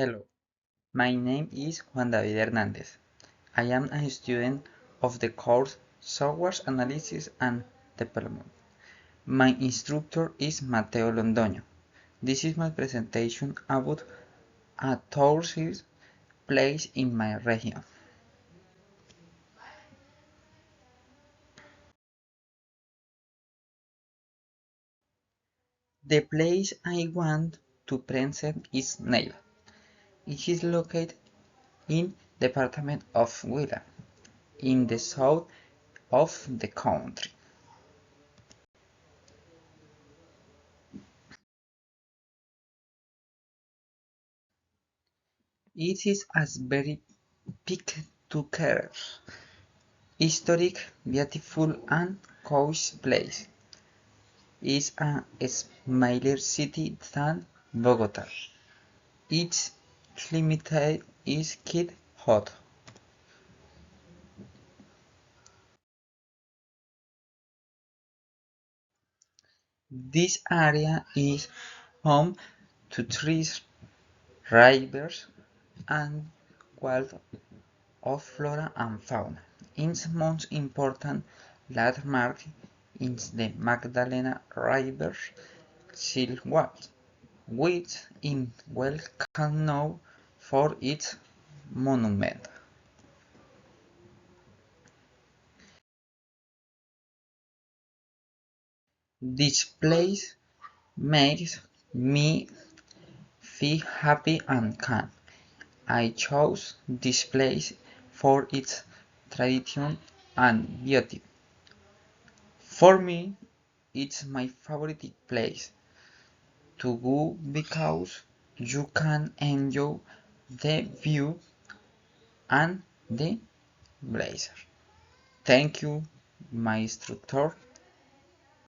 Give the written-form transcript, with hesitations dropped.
Hello, my name is Juan David Hernandez. I am a student of the course Software Analysis and Development. My instructor is Mateo Londoño. This is my presentation about a tourist place in my region. The place I want to present is Neiva. It is located in department of Huila, in the south of the country. It is a very picturesque, historic, beautiful and cozy place. It's a smaller city than Bogota. Its climate is quite hot. This area is home to trees, rivers, and wild of flora and fauna. Its most important landmark is the Magdalena River Silhouette, which is well known for its monument. This place makes me feel happy and calm. I chose this place for its tradition and beauty. For me, it's my favorite place to go because you can enjoy the view and the blazer. Thank you, my instructor.